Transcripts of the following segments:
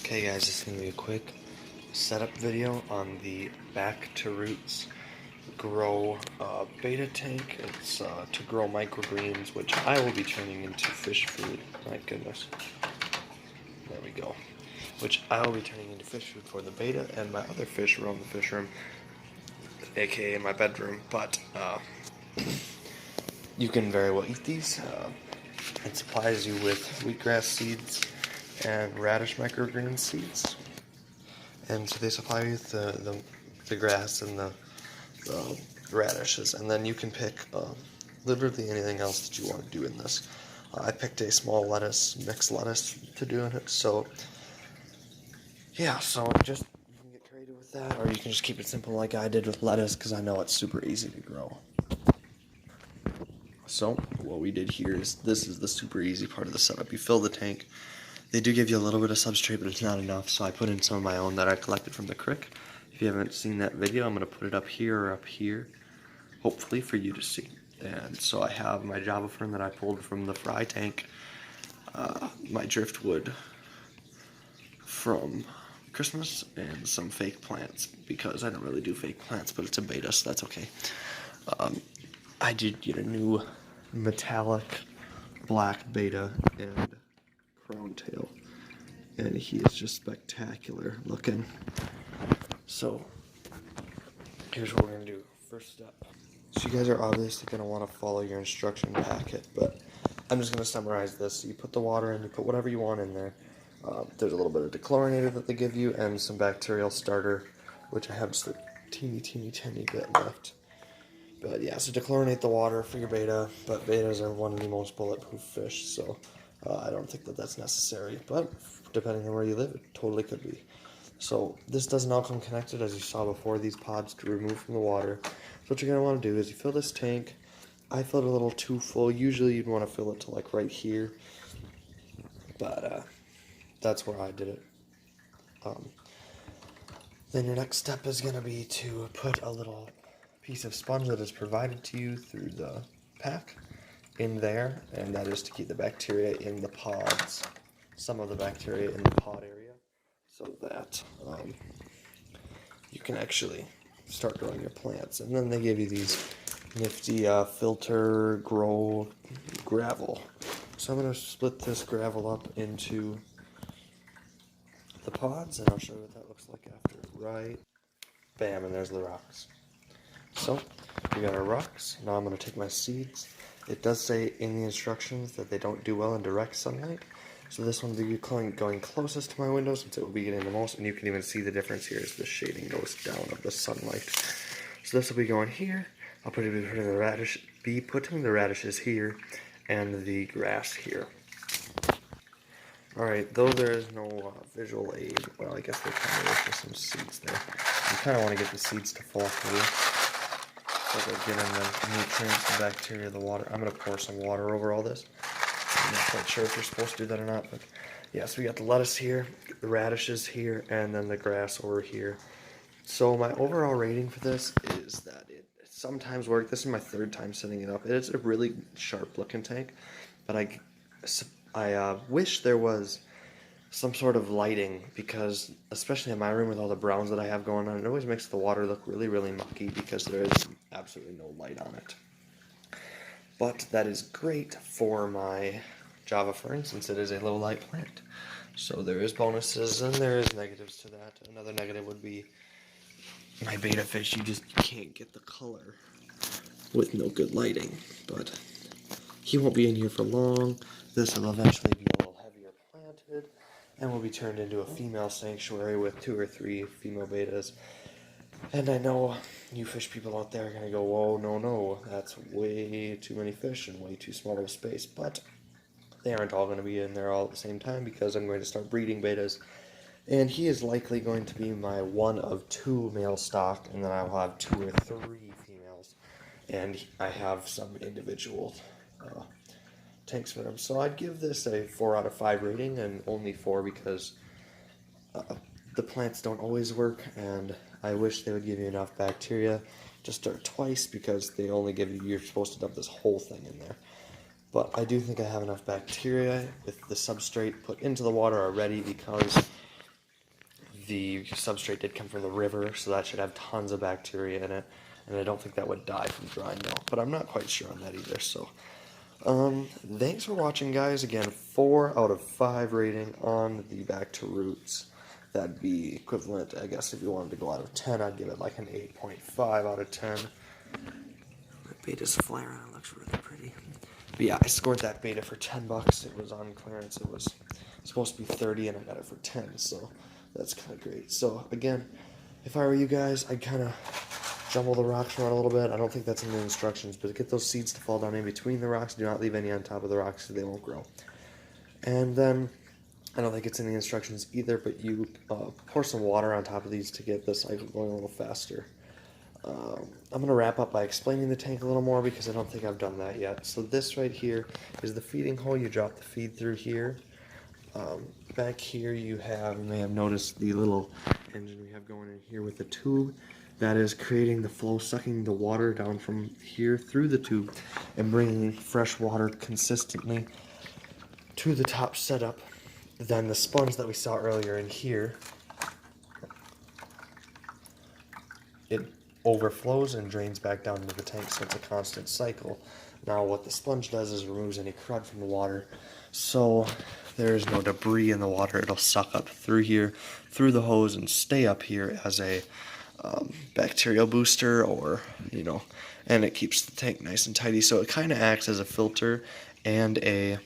Okay guys, this is going to be a quick setup video on the Back to Roots Grow betta tank. It's to grow microgreens, which I will be turning into fish food. My goodness. There we go. Which I will be turning into fish food for the betta, and my other fish roam the fish room, aka my bedroom. But you can very well eat these. It supplies you with wheatgrass seeds and radish microgreen seeds, and so they supply you with the grass and the radishes, and then you can pick literally anything else that you want to do in this. I picked a small lettuce, mixed lettuce, to do in it. So yeah, so just you can get creative with that, or you can just keep it simple like I did with lettuce, because I know it's super easy to grow. So what we did here is, this is the super easy part of the setup. You fill the tank. They do give you a little bit of substrate, but it's not enough, so I put in some of my own that I collected from the creek. If you haven't seen that video, I'm going to put it up here or up here, hopefully, for you to see. And so I have my Java fern that I pulled from the fry tank, my driftwood from Christmas, and some fake plants, because I don't really do fake plants, but it's a betta, so that's okay. I did get a new metallic black betta and crown tail, and he is just spectacular looking. So here's what we're gonna do. First step, so you guys are obviously gonna want to follow your instruction packet, but I'm just gonna summarize this. So you put the water in, you put whatever you want in there. There's a little bit of dechlorinator that they give you, and some bacterial starter, which I have just a teeny bit left. But yeah, so dechlorinate the water for your betta, but bettas are one of the most bulletproof fish, so I don't think that that's necessary, but depending on where you live, it totally could be. So this doesn't all come connected, as you saw before, these pods to remove from the water. So what you're going to want to do is you fill this tank. I filled it a little too full. Usually you'd want to fill it to like right here, but that's where I did it. Then your next step is going to be to put a little piece of sponge that is provided to you through the pack in there, and that is to keep the bacteria in the pods, some of the bacteria in the pod area, so that you can actually start growing your plants. And then they give you these nifty filter grow gravel. So I'm going to split this gravel up into the pods, and I'll show you what that looks like after. Right, bam, and there's the rocks. So we got our rocks. Now I'm going to take my seeds. It does say in the instructions that they don't do well in direct sunlight, so this one will be going closest to my window, since it will be getting the most, and you can even see the difference here as the shading goes down of the sunlight. So this will be going here. I'll be putting the radishes here, and the grass here. Alright, though there is no visual aid, well, I guess there kind of is just some seeds there. You kind of want to get the seeds to fall through, so they're getting the nutrients, the bacteria, the water. I'm going to pour some water over all this. I'm not quite sure if you're supposed to do that or not, but yeah, so we got the lettuce here, the radishes here, and then the grass over here. So my overall rating for this is that it sometimes works. This is my third time setting it up. It is a really sharp looking tank, but I wish there was some sort of lighting, because especially in my room with all the browns that I have going on, it always makes the water look really mucky because there is absolutely no light on it. But that is great for my Java fern, since it is a low light plant. So there is bonuses and there is negatives to that. Another negative would be my betta fish. You just can't get the color with no good lighting, but he won't be in here for long. This will eventually be a little heavier planted, and will be turned into a female sanctuary with 2 or 3 female bettas. And I know you fish people out there are going to go, whoa, no, that's way too many fish and way too small of a space. But they aren't all going to be in there all at the same time, because I'm going to start breeding bettas. And he is likely going to be my 1 of 2 male stock, and then I'll have 2 or 3 females. And I have some individual tanks for them. So I'd give this a 4 out of 5 rating, and only 4 because the plants don't always work, and I wish they would give you enough bacteria to start twice, because they only give you, you're supposed to dump this whole thing in there. But I do think I have enough bacteria with the substrate put into the water already, because the substrate did come from the river, so that should have tons of bacteria in it, and I don't think that would die from dry milk, but I'm not quite sure on that either. So thanks for watching, guys. Again, 4 out of 5 rating on the Back to Roots. That'd be equivalent, I guess, if you wanted to go out of 10, I'd give it like an 8.5 out of 10. The beta's flaring, it looks really pretty. But yeah, I scored that beta for 10 bucks. It was on clearance. It was supposed to be 30 and I got it for 10, so that's kind of great. So again, if I were you guys, I'd kind of jumble the rocks around a little bit. I don't think that's in the instructions, but get those seeds to fall down in between the rocks. Do not leave any on top of the rocks so they won't grow. And then I don't think it's in the instructions either, but you pour some water on top of these to get the cycle going a little faster. I'm going to wrap up by explaining the tank a little more because I don't think I've done that yet. So this right here is the feeding hole. You drop the feed through here. Back here you may have noticed the little engine we have going in here with the tube. That is creating the flow, sucking the water down from here through the tube and bringing fresh water consistently to the top setup. Then the sponge that we saw earlier in here, it overflows and drains back down into the tank, so it's a constant cycle. Now what the sponge does is removes any crud from the water, so there's no debris in the water. It'll suck up through here, through the hose, and stay up here as a bacterial booster, or and it keeps the tank nice and tidy. So it kind of acts as a filter and a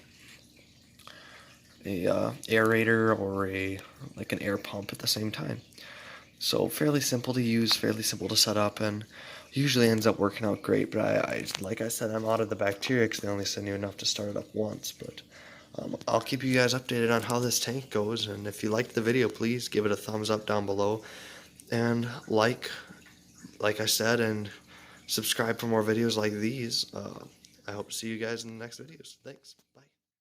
aerator, or like an air pump at the same time. So fairly simple to use, fairly simple to set up, and usually ends up working out great. But like I said, I'm out of the bacteria because they only send you enough to start it up once. But I'll keep you guys updated on how this tank goes, and if you liked the video, please give it a thumbs up down below, and like I said, and subscribe for more videos like these. I hope to see you guys in the next videos. Thanks.